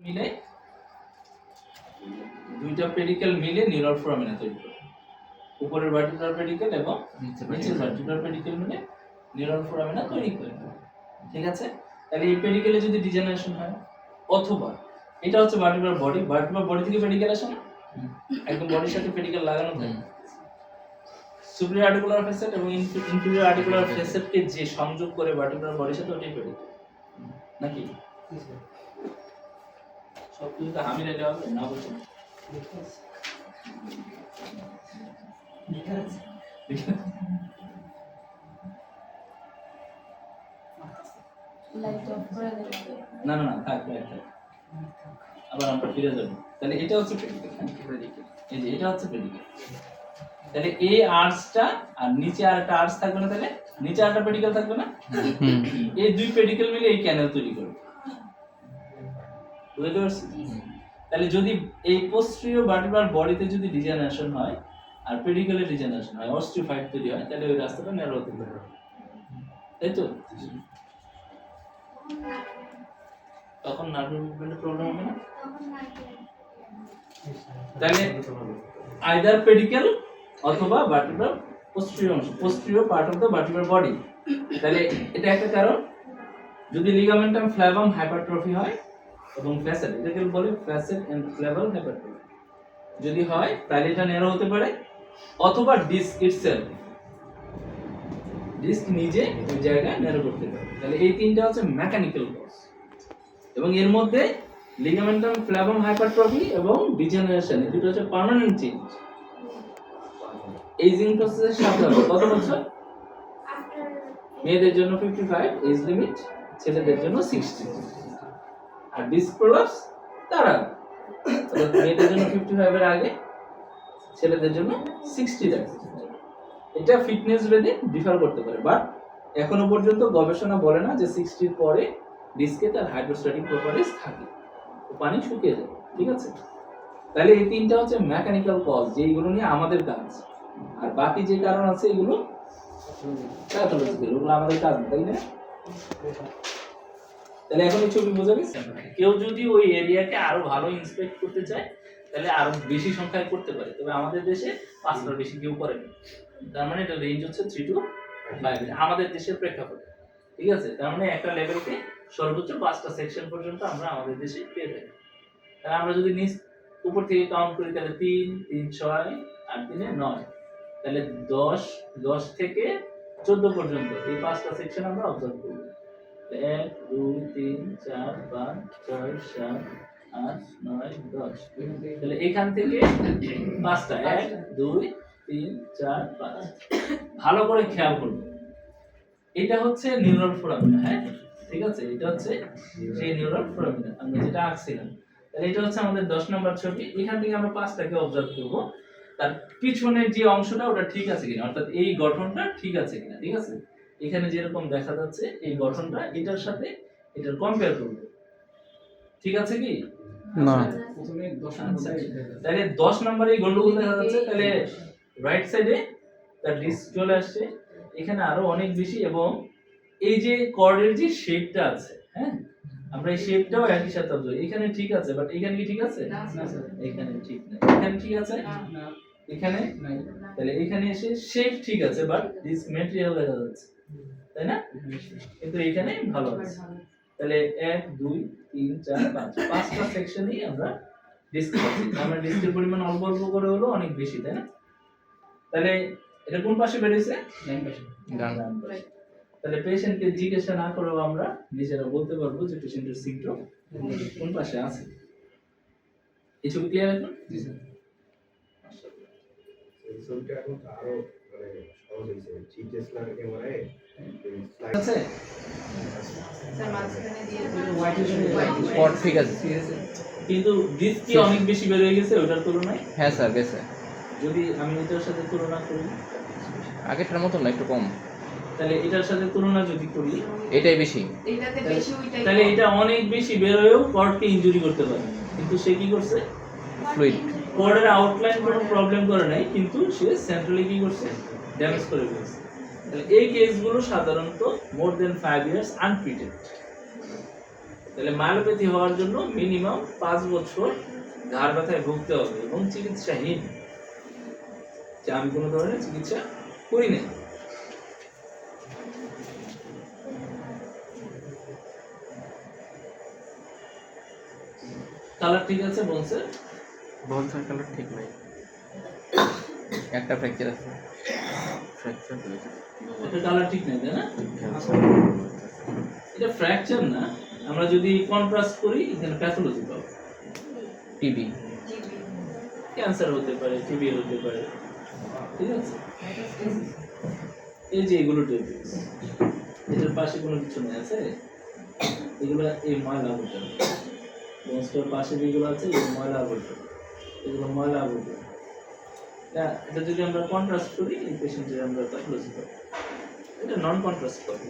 মিলে দুইটা পেডিকেল মিলে নিউরাল ফোরামেনা তৈরি করে। উপরের ভার্টিব্রাল পেডিকেল এবং নিচের ভার্টিব্রাল পেডিকেল মিলে নিউরাল ফোরামেনা তৈরি করে। ঠিক আছে, তাহলে এই পেডিকেলে যদি ডিজেনারেশন হয়, অথবা এটা হচ্ছে ভার্টিব্রাল বডি থেকে পেডিকেল আসে না, একদম বডির সাথে পেডিকেল লাগানো থাকে। সুপিরিয়র আর্টিকুলার ফ্যাসেট এবং ইনফিরিয়র আর্টিকুলার ফ্যাসেটকে যে সংযোগ করে ভার্টিব্রাল বডির সাথে, ওটাই পেডিকেল নাকি? সব কিছু তো আমি রেডি হবে না বলছি। না না না থাক থাক, আবার আমরা ফিরে যাব। তাহলে এটা হচ্ছে পেডিকেল, এই যে এটা হচ্ছে পেডিকেল। তাহলে এই আর্চটা আর নিচে আরেকটা আর্চ থাকবে না, তাহলে নিচে আরেকটা পেডিকেল থাকবে না, এই দুই পেডিকেল মিলে এই ক্যানেল তৈরি করবে। বুঝতে পারছি? তাহলে যদি এই পোস্টেরিয়র ভার্টিব্রাল বডিতে যদি ডিজেনারেশন হয় আর পেডিকেলে ডিজেনারেশন হয়, অস্টিওফাইট তৈরি হয়, তাহলে ওই রাস্তাটা ন্যারো হতে পারে, তাই তো? তখন নার্ভ মুভমেন্টে প্রবলেম হবে না। তাহলে আইদার পেডিকেল অথবা ভার্টিব্রাল পোস্টেরিয়র অংশ, posterior part of the vertebral body. তাহলে এটা একটা কারণ। যদি লিগামেন্টাম ফ্ল্যাভাম হাইপারট্রফি হয় এবং ফ্যাসেট, এটাকে বলে ফ্যাসেট এন্ড ফ্ল্যাভাল হাইপারট্রফি, যদি হয় তাহলে এটা ন্যারো হতে পারে, অথবা ডিস্ক ইটসেলফ, ডিস্ক নিজে ওই জায়গায় ন্যারো করতে পারে। তাহলে এই তিনটা হচ্ছে মেকানিক্যাল কজ, এবং এর মধ্যে লিগামেন্টাম ফ্ল্যাভাম হাইপারট্রফি এবং ডিজেনারেশন, এই দুটো হচ্ছে পার্মানেন্ট চেঞ্জ। এজিং প্রসেসের সাথে হবে কত বছর? মেয়েদের জন্য 55 এজ লিমিট, ছেলেদের জন্য 60। আর ডিস্ক প্রলাপস তার আগে, মেয়েদের জন্য 55 এর আগে, ছেলেদের জন্য 60 এর আগে। এটা ফিটনেস ভেদে ডিফার করতে পারে, বাট এখনো পর্যন্ত গবেষণা বলে না যে 60 এর পরে ডিস্কে তার হাইড্রোস্ট্যাটিক প্রপার্টিজ থাকে, পানি শুকিয়ে যায়। ঠিক আছে, তাহলে এই তিনটা হচ্ছে মেকানিক্যাল কজ, যেগুলো নিয়ে আমাদের কাজ। আর বাকি যে কারণ আছে এগুলো প্যাথোলজিক্যাল, ওগুলো আমাদের কাজ না, তাই না? তাহলে এখন এই ছবি বোঝা গেছে। কেউ যদি ওই এরিয়াকে আরো ভালো ইন্সপেক্ট করতে চায় তাহলে আরো বেশি সংখ্যায় করতে পারে, তবে আমাদের দেশে 5টার বেশি কেউ করে না। তার মানে এটা রেঞ্জ হচ্ছে 3 to 5 আমাদের দেশের প্রেক্ষাপটে। ঠিক আছে, তার মানে একটা লেভেলকে সর্বোচ্চ 5টা সেকশন পর্যন্ত আমরা আমাদের দেশে পেয়ে থাকি। তাহলে আমরা যদি নিচ উপর থেকে কাউন্ট করি তাহলে 3 3 6 আর 3 9, তাহলে 10 থেকে 14 পর্যন্ত এই 5টা সেকশন আমরা অবজার্ভ করব। 1 2 3 4 5 6 7 8 9 10, তাহলে এখান থেকে 5টা 1 2 3 4 5। ভালো করে খেয়াল করুন, এটা হচ্ছে নিউরাল ফোরামেনা। হ্যাঁ ঠিক আছে, এটা হচ্ছে সেই নিউরাল ফোরামেনা আমরা যেটা আঁকছিলাম। তাহলে এটা হচ্ছে আমাদের 10 নম্বর ছবি। এখান থেকে আমরা 5টাকে অবজার্ভ করব, তার পিছনের যে অংশটা ওটা ঠিক আছে কিনা, অর্থাৎ এই গঠনটা ঠিক আছে কিনা। ঠিক আছে, এখানে যেরকম দেখা যাচ্ছে এই গঠনটা এটার সাথে এটার কম্পেয়ার করব, ঠিক আছে কি না? প্রথমে 10 নম্বর, তাহলে 10 নম্বরে এই গন্ডগোল দেখা যাচ্ছে। তাহলে রাইট সাইডে তার ডিস্ক চলে আসছে, এখানে আরো অনেক বেশি, এবং এই যে কর্ডের যে শেপটা আছে, হ্যাঁ আমরা এই শেপটাও একই সাথে অবজার্ভ। এখানে ঠিক আছে, বাট এখানে কি ঠিক আছে? না স্যার, এখানে ঠিক না। এখানে ঠিক আছে না, এখানে নাই। তাহলে এখানে এসে শেপ ঠিক আছে, বাট দিস ম্যাটেরিয়াল দেখা যাচ্ছে, তাই না? কিন্তু এখানে ভালো আছে। তাহলে 1 2 3 4 5 5টা সেকশনই আমরা ডিসকাস করছি। আমরা ডিসকের পরিমাণ অল্প অল্প করে হলো অনেক বেশি, তাই না? তাহলে এটা কোন পাশে বেরিয়েছে? ডান পাশে। ডান পাশে। তাহলে পেশেন্টকে জিজ্ঞাসা না করেও আমরা নিজেরা বলতে পারবো যে পেশেন্টের সিম্পটম কোন পাশে আছে। এই ছবি ক্লিয়ার এখন? জি স্যার। এই ছবিটা এখন আরো মানে সহজ হয়েছে। জিটেসলার এমআরআই স্লাইড আছে স্যার, মাঝখানে দিয়ে হোয়াইট স্পট ঠিক আছে, কিন্তু ডিস্ক কি অনেক বেশি বের হয়ে গেছে ওটার তুলনায়? হ্যাঁ স্যার গেছে। যদি আমি এটার সাথে তুলনা করি, আগেরটার মতো না, একটু কম। তাহলে এটার সাথে তুলনা যদি করি, এটাই বেশি, এটাতে বেশি, ওইটাই। তাহলে এটা অনেক বেশি বের হয়েও কর্ডকে ইনজুরি করতে পারে, কিন্তু সে কি করছে? ফ্লুইড কর্ডের আউটলাইন কোনো প্রবলেম করে নাই, কিন্তু সে সেন্ট্রালি কি করছে? ড্যামেজ করে ফেলছে। তাহলে এই কেসগুলো সাধারণত মোর দেন 5 ইয়ার্স আনট্রিটেড। তাহলে মায়োপ্যাথি হওয়ার জন্য মিনিমাম 5 বছর ঘাড় ব্যথায় ভুগতে হবে এবং চিকিৎসাহীন, যে আমি কোনো ধরনের চিকিৎসা করি না। কালার ঠিক আছে বলছে? বলছে কালার ঠিক নাই, একটা ফ্র্যাকচার আছে, ফ্র্যাকচার হয়েছে, এটা কালার ঠিক নাই, তাই না? এটা ফ্র্যাকচার না, আমরা যদি কন্ট্রাস্ট করি এখানে প্যাথোলজি পাবো। টিবি, ক্যান্সার হতে পারে, টিবি হতে পারে, ঠিক আছে? এই যে এগুলো টেবিলস, এটার পাশে কোনো কিছু নেই আছে, এগুলো এই ময়লা আবর্জনা, বংশের পাশে যেগুলো আছে এই ময়লা আবর্জনা, এগুলো ময়লা আবর্জনা। এটা যদি আমরা কন্ট্রাস্ট করি এই পেশেন্টের আমরা প্যাথোলজি পাবো, এটা নন কন্ট্রাস্ট পাবো।